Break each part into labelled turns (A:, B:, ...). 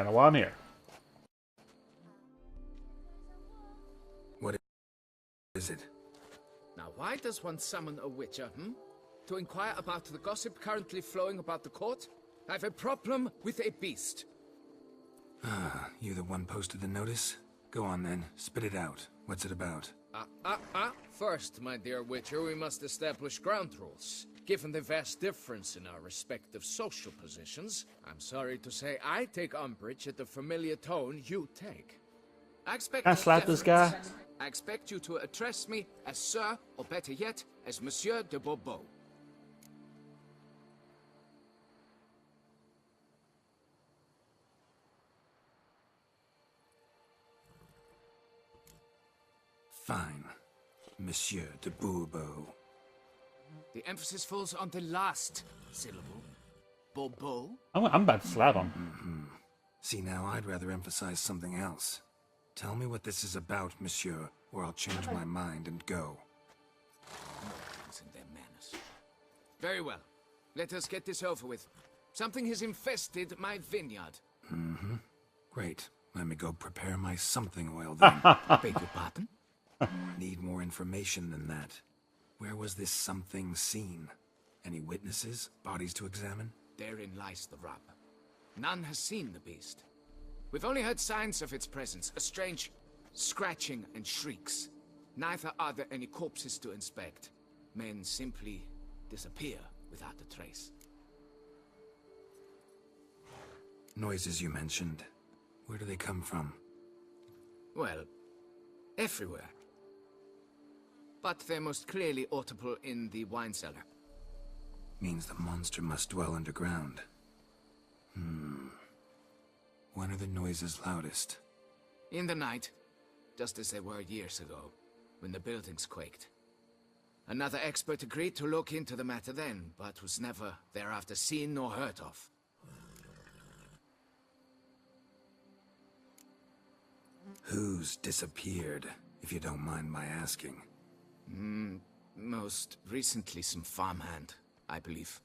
A: kind of why I'm here.
B: What is it?
C: Now, why does one summon a witcher, To inquire about the gossip currently flowing about the court? I've a problem with a beast.
B: Ah, you the one posted the notice? Go on then, spit it out. What's it about?
C: First, my dear witcher, we must establish ground rules. Given the vast difference in our respective social positions, I'm sorry to say I take umbrage at the familiar tone you take. I expect
A: Can I slap this guy?
C: I expect you to address me as Sir, or better yet, as Monsieur de Bourbeau.
B: Fine. Monsieur de Bourbeau.
C: The emphasis falls on the last syllable. Bourbeau?
A: I'm about to slap him.
B: See, now I'd rather emphasize something else. Tell me what this is about, monsieur, or I'll change my mind and go.
C: Americans and their manners. Very well. Let us get this over with. Something has infested my vineyard.
B: Great. Let me go prepare my something oil then.
C: Beg your pardon?
B: Need more information than that. Where was this something seen? Any witnesses? Bodies to examine?
C: Therein lies the rub. None has seen the beast. We've only heard signs of its presence, a strange scratching and shrieks. Neither are there any corpses to inspect. Men simply disappear without a trace.
B: Noises you mentioned. Where do they come from?
C: Well, everywhere. But they're most clearly audible in the wine cellar.
B: Means the monster must dwell underground. When are the noises loudest?
C: In the night, just as they were years ago, when the buildings quaked. Another expert agreed to look into the matter then, but was never thereafter seen nor heard of.
B: Who's disappeared, if you don't mind my asking?
C: Most recently some farmhand, I believe.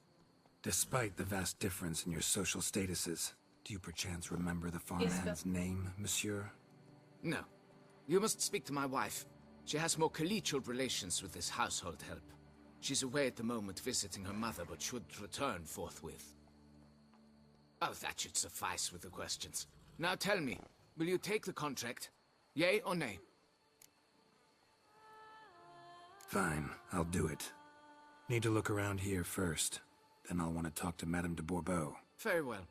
B: Despite the vast difference in your social statuses, do you perchance remember the farmhand's name, monsieur?
C: No. You must speak to my wife. She has more collegial relations with this household help. She's away at the moment visiting her mother, but should return forthwith. Oh, that should suffice with the questions. Now tell me, will you take the contract? Yea or nay?
B: Fine, I'll do it. Need to look around here first. Then I'll want to talk to Madame de Bourbeau.
C: Very well.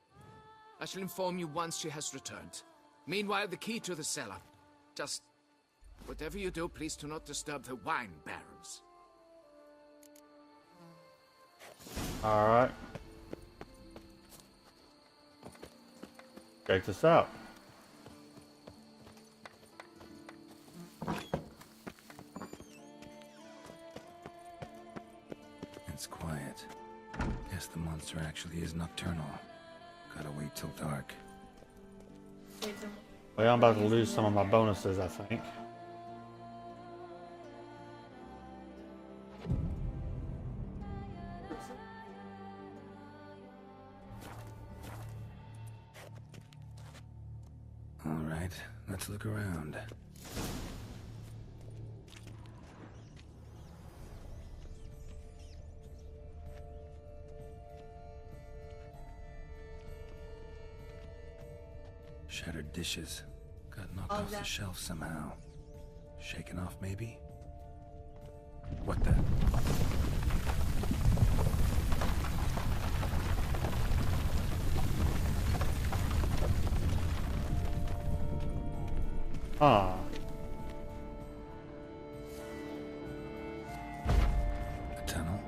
C: I shall inform you once she has returned. Meanwhile, the key to the cellar. Just... whatever you do, please do not disturb the wine barrels.
A: Alright. Check this out.
B: It's quiet. Guess the monster actually is nocturnal. Gotta wait till dark.
A: Well, I'm about to lose some of my bonuses, I think.
B: Alright, let's look around. Shattered dishes. Got knocked off the shelf somehow. Shaken off, maybe? What the?
A: Ah.
B: A tunnel?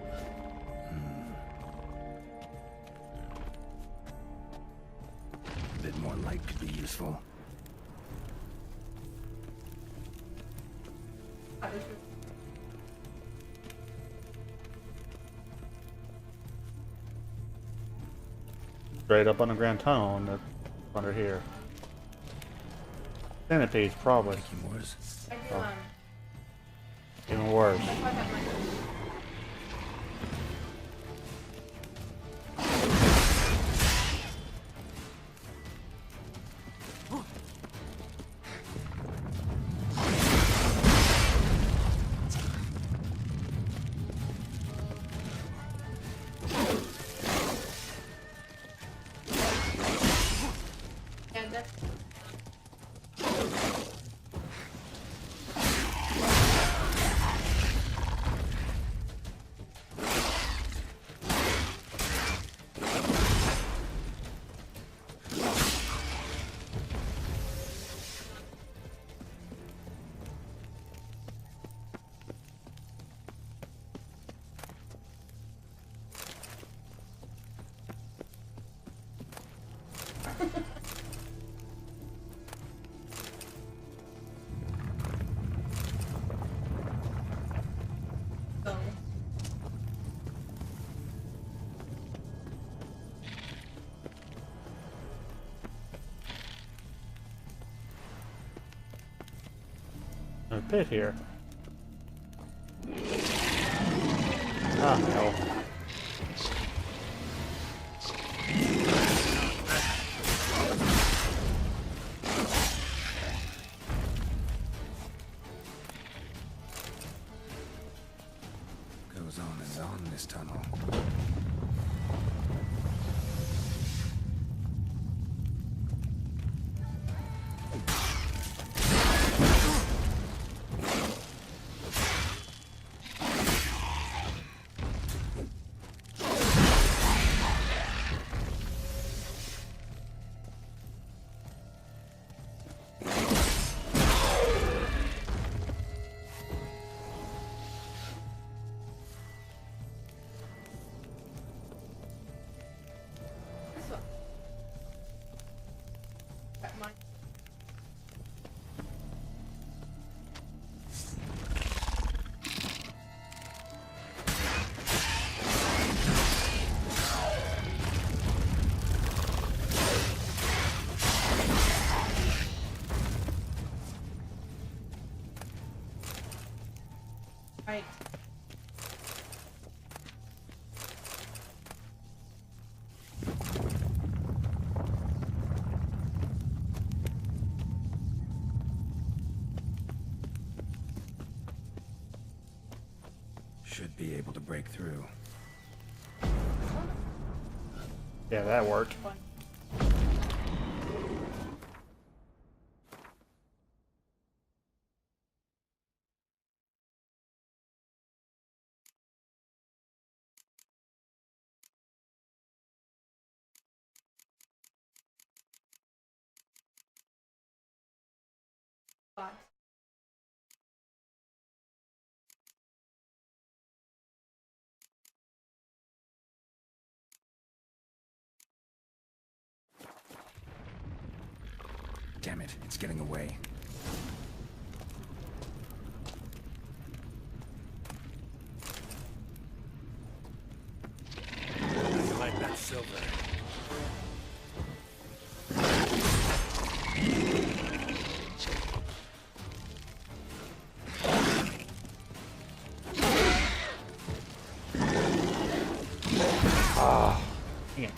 B: A bit more light could be useful.
A: Straight up underground tunnel and it's under here. Centipedes, probably.
B: Making worse.
A: Oh. Even worse. A pit here. Ah, hell.
B: Goes on and on this tunnel.
D: Right.
B: Should be able to break through.
A: Yeah, that worked.
D: Fine.
B: Damn it, it's getting away. I like that silver.
A: Dang it.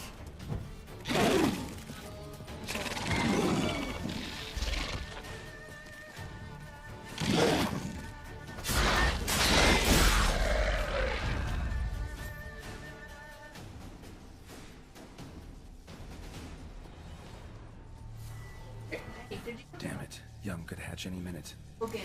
D: Hey, did you
B: Damn it, Young could hatch any minute.
D: okay?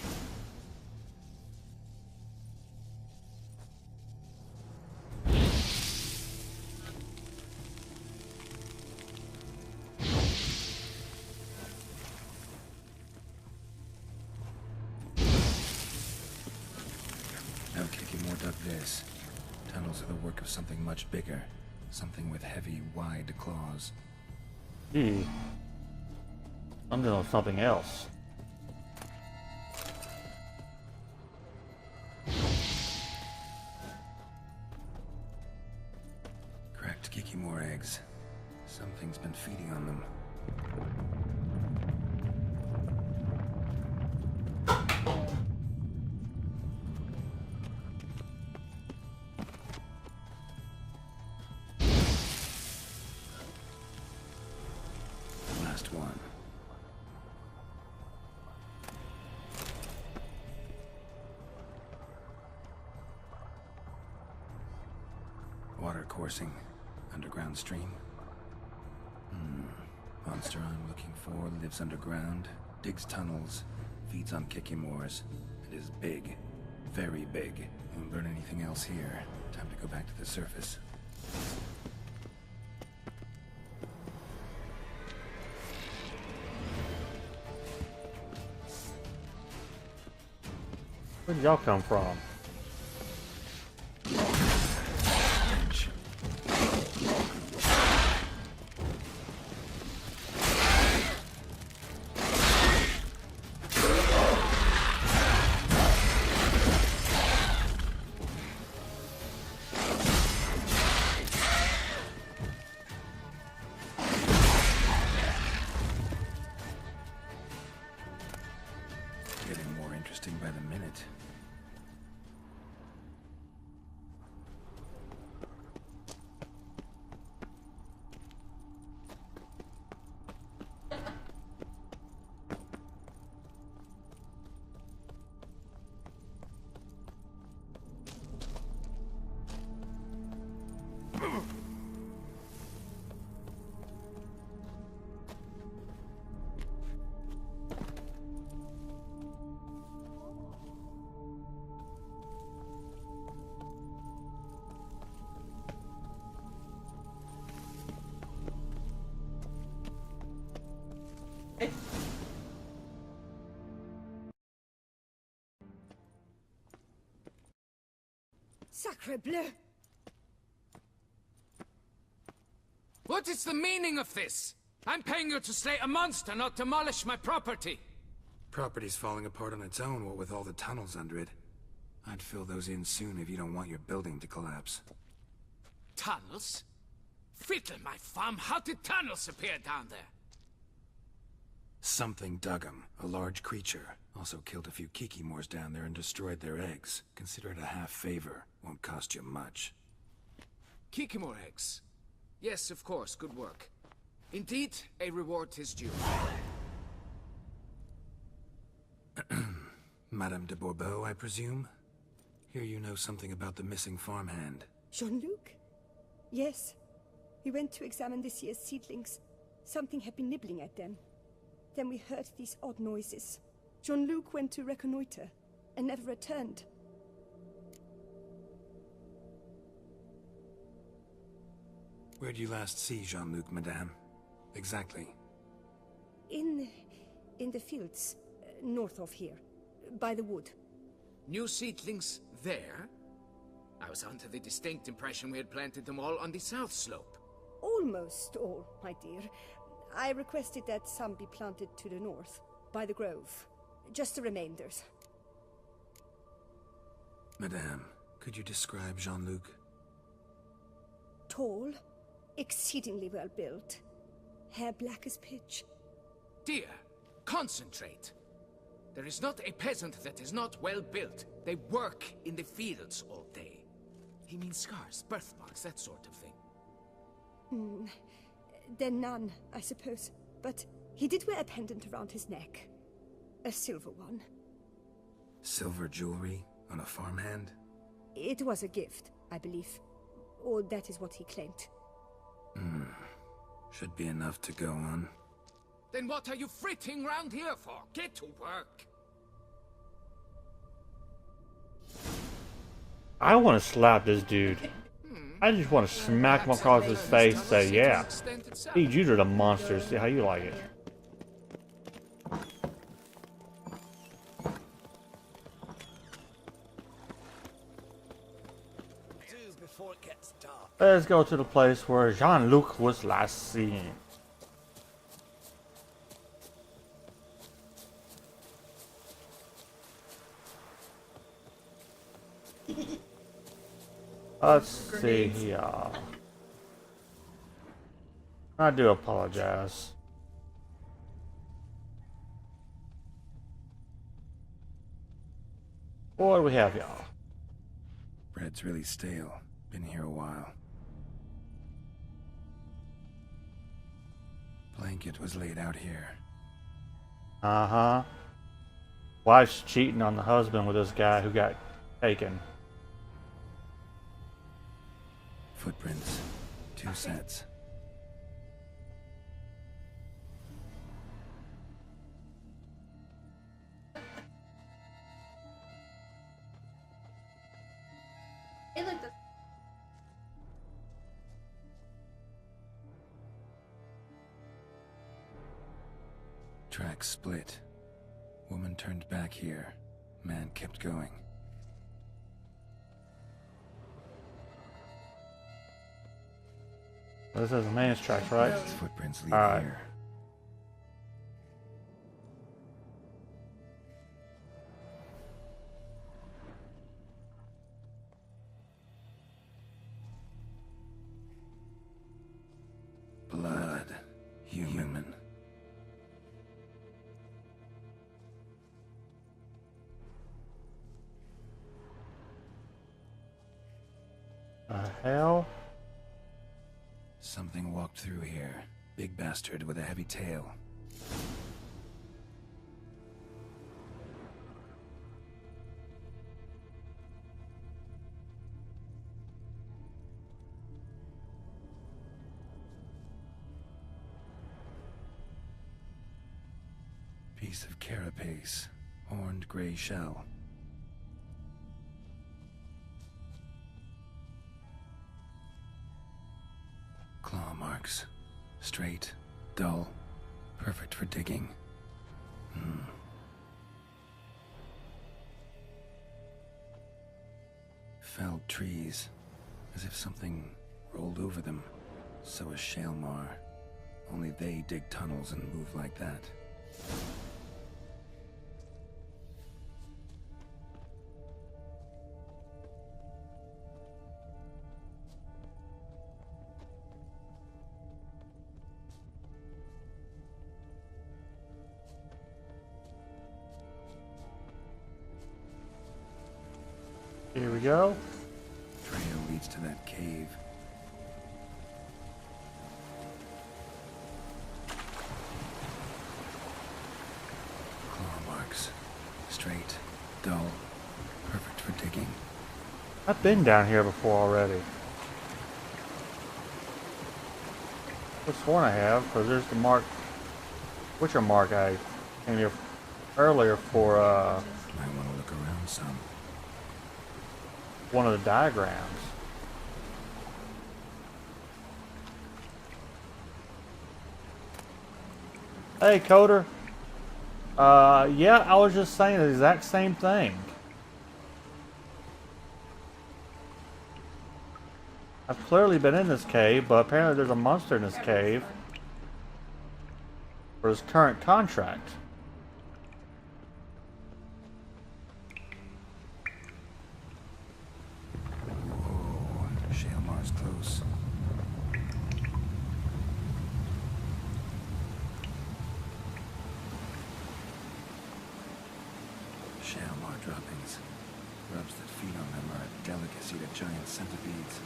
B: No Kikimor dug this. Tunnels are the work of something much bigger. Something with heavy, wide claws.
A: Gee. I'm doing something else.
B: Cracked Kikimor eggs. Something's been feeding on them. Last one. Water coursing. Underground stream. Monster I'm looking for lives underground, digs tunnels, feeds on Kikimors. It is big. Very big. Won't learn anything else here. Time to go back to the surface.
A: Where did y'all come from?
B: Wrench. Getting more interested interesting by the minute.
E: Sacre bleu!
C: What is the meaning of this? I'm paying you to slay a monster, not demolish my property.
B: Property's falling apart on its own, what with all the tunnels under it. I'd fill those in soon if you don't want your building to collapse.
C: Tunnels? Fiddle my farm, how did tunnels appear down there?
B: Something dug 'em. A large creature. Also killed a few Kikimors down there and destroyed their eggs. Consider it a half favor. Won't cost you much.
C: Kikimor eggs. Yes, of course, good work. Indeed, a reward is due.
B: Madame de Bourbeau, I presume? Hear you know something about the missing farmhand.
E: Jean-Luc? Yes. We went to examine this year's seedlings. Something had been nibbling at them. Then we heard these odd noises. Jean-Luc went to reconnoiter and never returned.
B: Where'd you last see Jean-Luc, madame? Exactly.
E: In the fields, north of here, by the wood.
C: New seedlings there? I was under the distinct impression we had planted them all on the south slope.
E: Almost all, my dear. I requested that some be planted to the north, by the grove. Just the remainders.
B: Madame, could you describe Jean-Luc?
E: Tall, exceedingly well built. Hair black as pitch.
C: Dear, concentrate. There is not a peasant that is not well built. They work in the fields all day. He means scars, birthmarks, that sort of thing.
E: Then none, I suppose. But he did wear a pendant around his neck. A silver one.
B: Silver jewelry on a farmhand?
E: It was a gift, I believe. Or that is what he claimed.
B: Should be enough to go on.
C: Then what are you fritting round here for? Get to work.
A: I want to slap this dude. I just want to smack him across his face and say, yeah, feed you to the monsters, see how you like it. Let's go to the place where Jean-Luc was last seen. Let's see here. I do apologize. What do we have, y'all?
B: Bread's really stale. Been here a while. Blanket was laid out here.
A: Uh-huh. Wife's cheating on the husband with this guy who got taken.
B: Footprints. 2 sets.
D: It looked.
B: Tracks split. Woman turned back here. Man kept going.
A: This is the man's tracks, right?
B: His footprints lead
A: Alright.
B: here. Blood. Human.
A: hell?
B: Something walked through here. Big bastard with a heavy tail. Piece of carapace. Horned gray shell. Claw marks. Straight, dull, perfect for digging. Felled trees, as if something rolled over them. So is Shaelmar. Only they dig tunnels and move like that.
A: Here we go.
B: Trail leads to that cave. Claw marks. Straight, dull, perfect for digging.
A: I've been down here before already. What's one I have? Because there's the mark. Which mark I came here earlier for
B: Might want to look around some.
A: one of the diagrams. Hey, Coder. Yeah, I was just saying the exact same thing. I've clearly been in this cave, but apparently there's a monster in this cave for his current contract.
B: Whoa, Shaelmar's close. Shaelmar droppings. Grubs that feed on them are a delicacy to giant centipedes.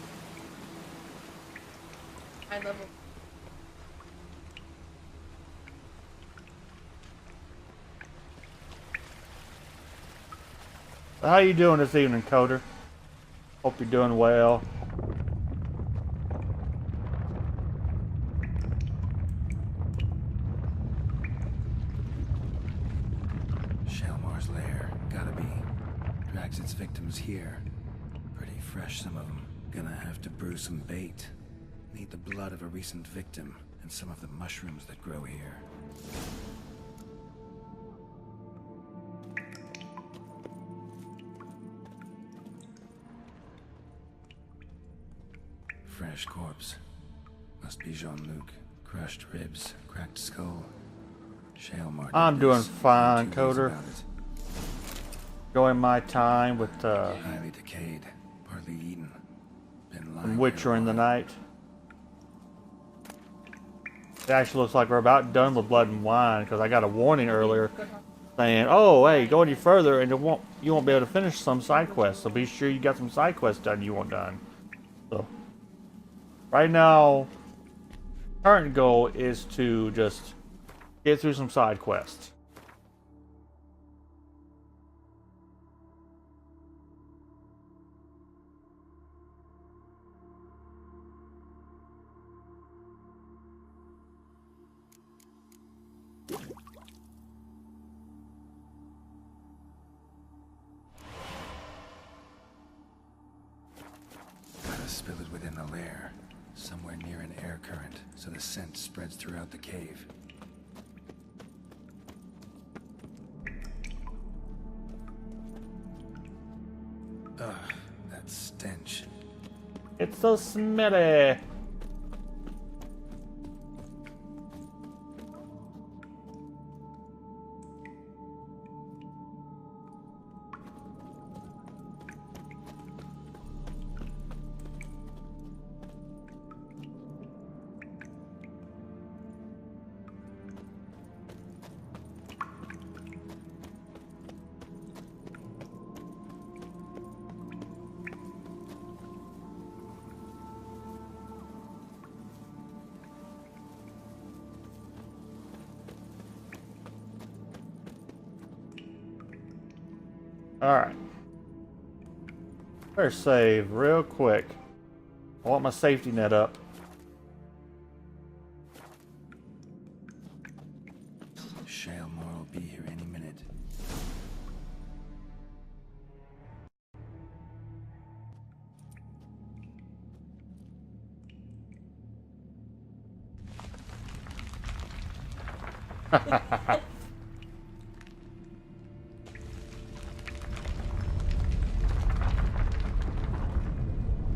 D: High level.
A: How you doing this evening, Coder? Hope you're doing well.
B: Shaelmar's lair. Gotta be. Drags its victims here. Pretty fresh, some of them. Gonna have to brew some bait. Need the blood of a recent victim and some of the mushrooms that grow here. Fresh corpse. Must be Jean-Luc. Crushed ribs, cracked skull. Shaelmar did
A: I'm doing
B: this.
A: fine,
B: 2 days
A: Coder.
B: about it.
A: Enjoying my time with
B: Highly decayed, partly eaten. Been lying
A: Witcher
B: here a
A: in the
B: while.
A: night. It actually looks like we're about done with Blood and Wine because I got a warning earlier saying, "Oh, hey, go any further and you won't be able to finish some side quests. So be sure you got some side quests done you want done." So right now, current goal is to just get through some side quests.
B: Gotta spill it within the lair, somewhere near an air current, so the scent spreads throughout the cave. Ugh, that stench.
A: It's so smelly. Alright. Better save real quick. I want my safety net up.
B: Shalemore will be here any minute.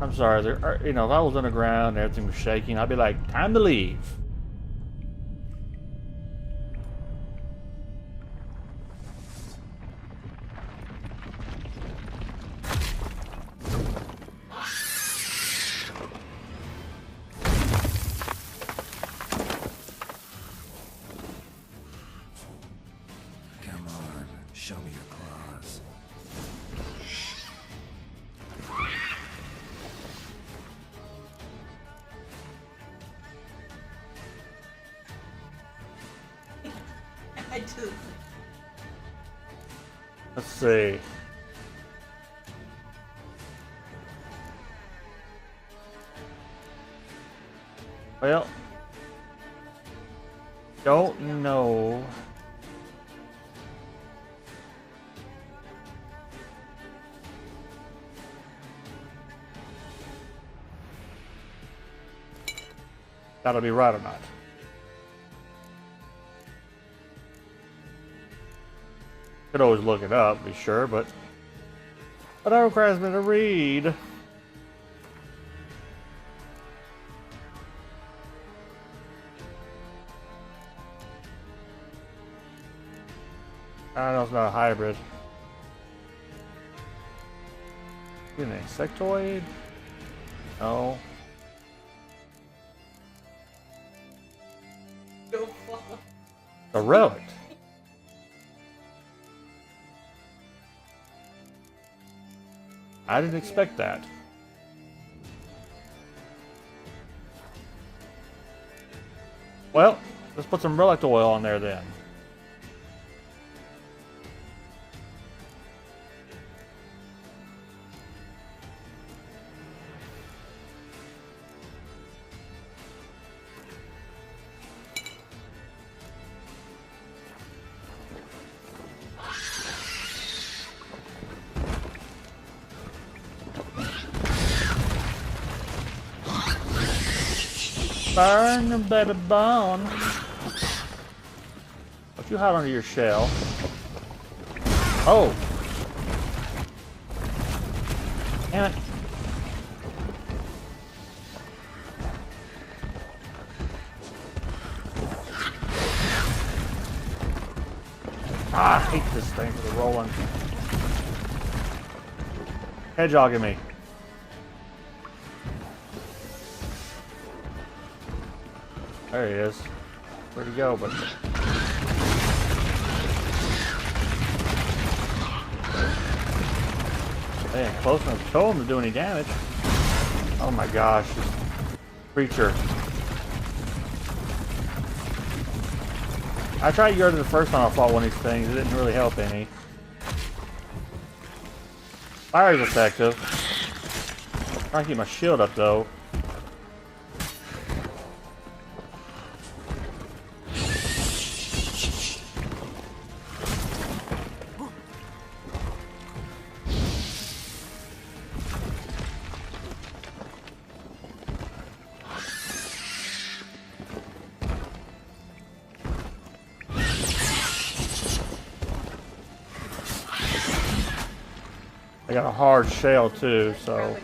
A: I'm sorry, you know, if I was underground and everything was shaking, I'd be like, time to leave.
B: Come on, show me your claws.
D: I do.
A: Let's see. Well, don't know. That'll be right or not. Could always look it up, be sure, but that requires me to read. I don't know, it's not a hybrid. An insectoid? No.
D: Go fuck.
A: A relic. I didn't expect that. Well, let's put some relic oil on there then. Burn the baby bone. What you hide under your shell? Oh! Damn it. Ah, I hate this thing for the rolling. Hedgehogging me. There he is. Where'd he go? But they ain't close enough to kill him to do any damage. Oh my gosh, this creature. I tried Yurta the first time I fought one of these things. It didn't really help any. Fire's effective. I'm trying to keep my shield up though. I got a hard shell too, so.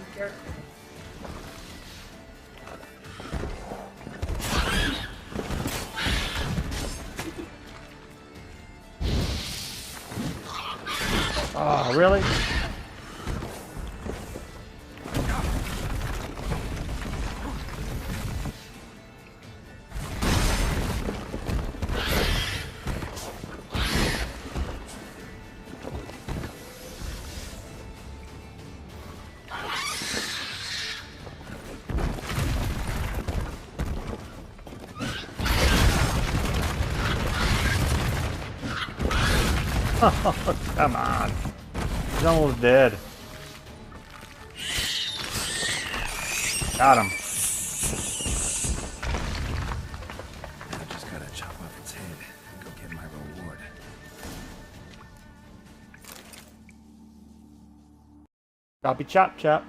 A: Oh, really? Oh, come on. He's almost dead. Got him.
B: I just gotta chop off its head and go get my reward.
A: Choppy chop chop.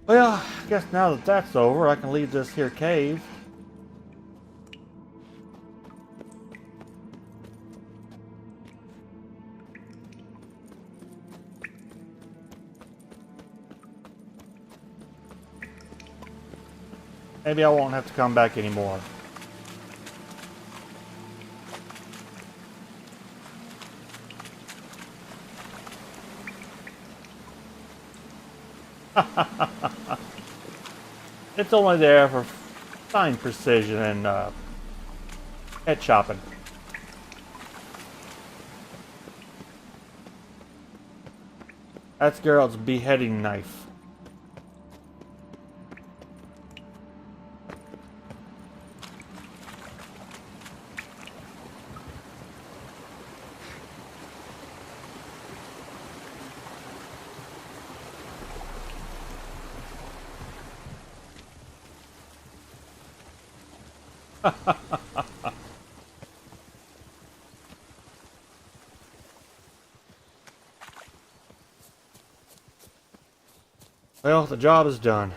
A: Well, I guess now that that's over, I can leave this here cave. Maybe I won't have to come back anymore. It's only there for fine precision and head chopping. That's Geralt's beheading knife. Well, the job is done.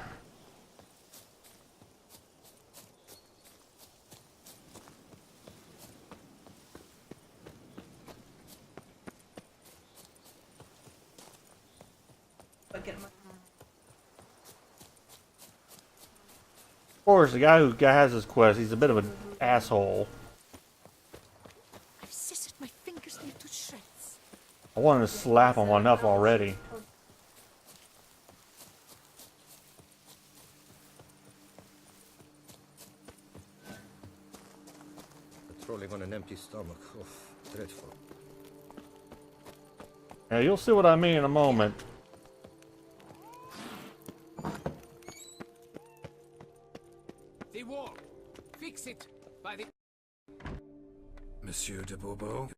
D: Forget my.
A: Of course, the guy who has this quest, he's a bit of an asshole.
E: I've scissored my fingers into shreds.
A: I wanted to slap him enough already.
F: Patrolling on an empty stomach. Oh, dreadful.
A: Now, you'll see what I mean in a moment.
C: The wall. Fix it by the...
B: Monsieur de Bourbeau,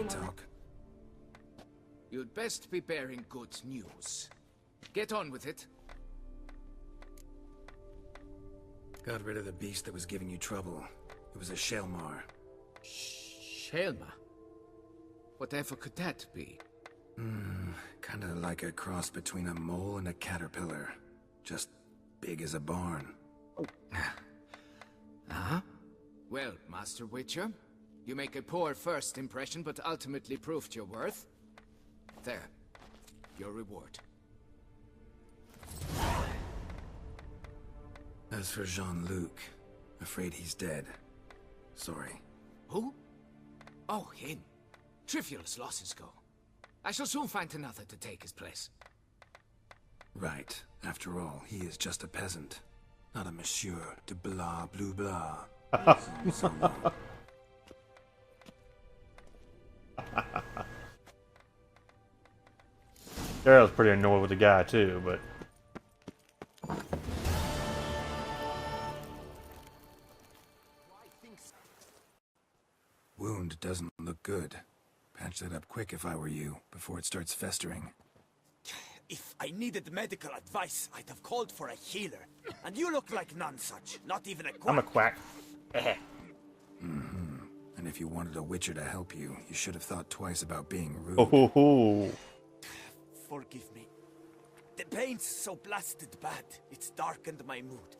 B: talk.
C: You'd best be bearing good news. Get on with it.
B: Got rid of the beast that was giving you trouble. It was a Shelmar.
C: Shelma? Whatever could that be?
B: Kinda like a cross between a mole and a caterpillar. Just big as a barn.
C: Uh-huh. Well, Master Witcher, you make a poor first impression, but ultimately proved your worth. There. Your reward.
B: As for Jean-Luc, afraid he's dead. Sorry.
C: Who? Oh, him. Trivial as losses go. I shall soon find another to take his place.
B: Right. After all, he is just a peasant. Not a monsieur de blah blue blah.
A: Geralt's pretty annoyed with the guy too, but
B: Wound doesn't look good. Patch that up quick if I were you, before it starts festering.
G: If I needed medical advice, I'd have called for a healer. And you look like none such, not even a quack.
A: I'm a quack.
B: And if you wanted a witcher to help you, you should have thought twice about being rude.
A: Oh,
G: Forgive me. The pain's so blasted bad, it's darkened my mood.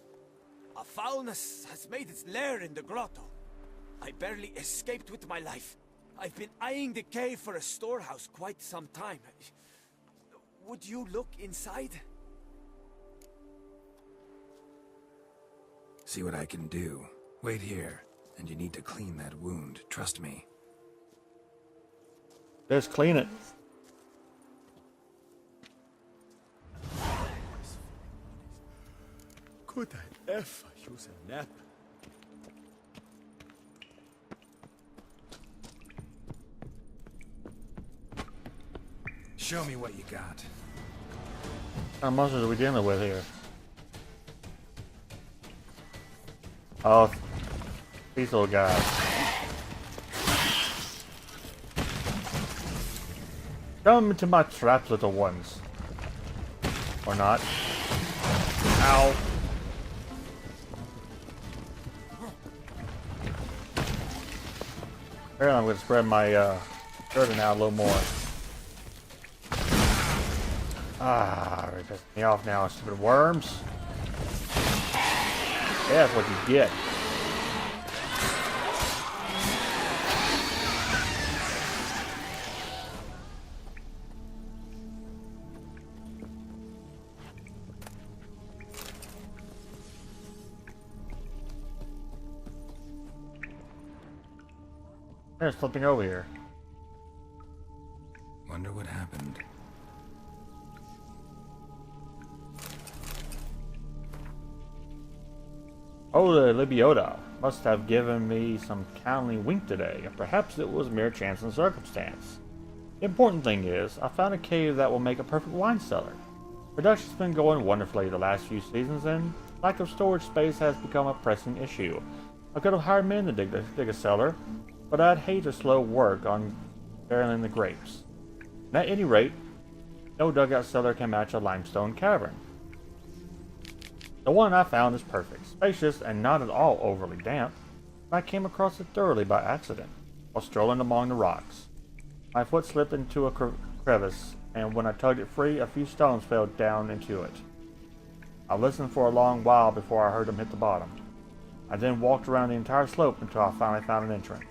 G: A foulness has made its lair in the grotto. I barely escaped with my life. I've been eyeing the cave for a storehouse quite some time. Would you look inside?
B: See what I can do. Wait here, and you need to clean that wound, trust me.
A: just clean it.
G: Could I ever use a nap?
B: Show me what you got.
A: How much are we dealing with here? Oh, these little guys. Come into my trap, little ones. Or not. Ow. Apparently I'm going to spread my curtain out a little more. Ah, you're pissing me off now, stupid worms. Yeah, that's what you get. There's something over here.
B: Wonder what happened.
A: Oh, the Libiota must have given me some kindly wink today, and perhaps it was mere chance and circumstance. The important thing is, I found a cave that will make a perfect wine cellar. Production's been going wonderfully the last few seasons, and lack of storage space has become a pressing issue. I could have hired men to dig a cellar, but I'd hate to slow work on barreling the grapes. And at any rate, no dugout cellar can match a limestone cavern. The one I found is perfect, spacious, and not at all overly damp. I came across it thoroughly by accident, while strolling among the rocks. My foot slipped into a crevice, and when I tugged it free, a few stones fell down into it. I listened for a long while before I heard them hit the bottom. I then walked around the entire slope until I finally found an entrance.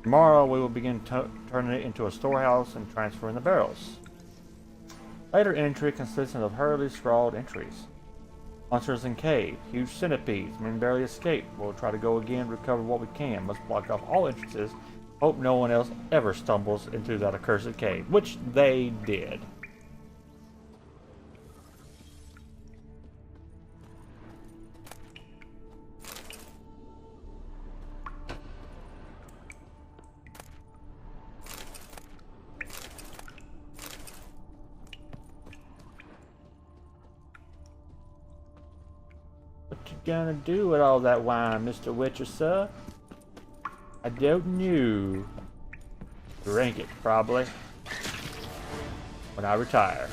A: Tomorrow we will begin turning it into a storehouse and transferring the barrels. Later entry consisted of hurriedly scrawled entries. Monsters in cave, huge centipedes, men barely escaped. We'll try to go again, recover what we can. Must block off all entrances. Hope no one else ever stumbles into that accursed cave, which they did. What you gonna do with all that wine, Mr. Witcher, sir? I don't know. Drink it, probably. When I retire.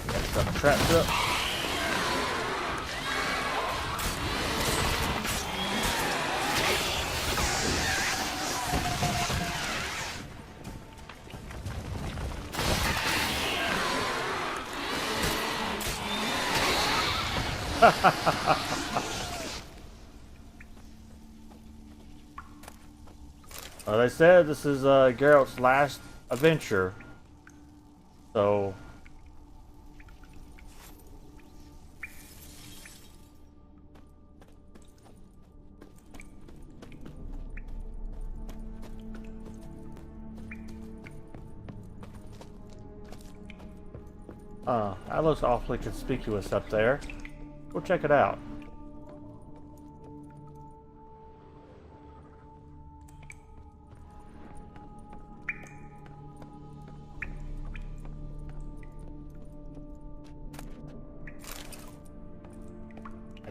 A: Got some traps up. Well, they said this is Geralt's last adventure, so that looks awfully conspicuous up there. We'll check it out.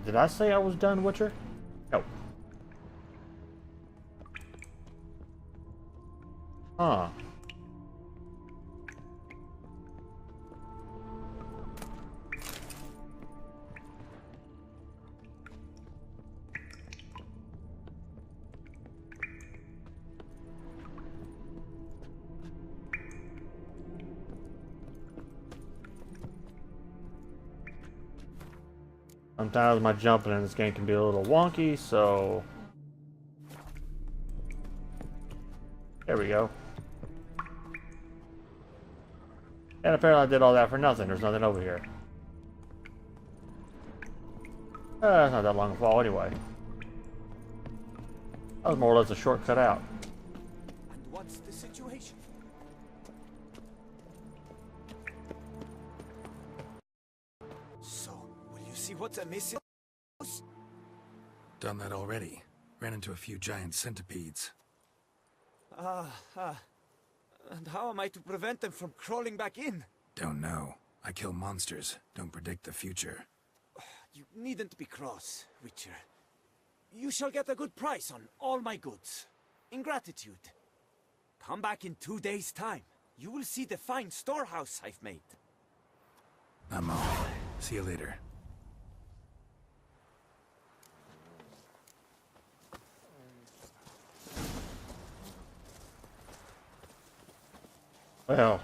A: Did I say I was done, Witcher? No. Huh. Sometimes my jumping in this game can be a little wonky, so there we go. And apparently I did all that for nothing. There's nothing over here. It's not that long a fall anyway. That was more or less a shortcut out.
G: And what's the situation? So, will you see what's amiss?
B: Done that already. Ran into a few giant centipedes.
G: And how am I to prevent them from crawling back in?
B: Don't know. I kill monsters, don't predict the future.
G: You needn't be cross, Witcher. You shall get a good price on all my goods. In gratitude. Come back in 2 days' time. You will see the fine storehouse I've made.
B: I'm off. See you later.
A: Well,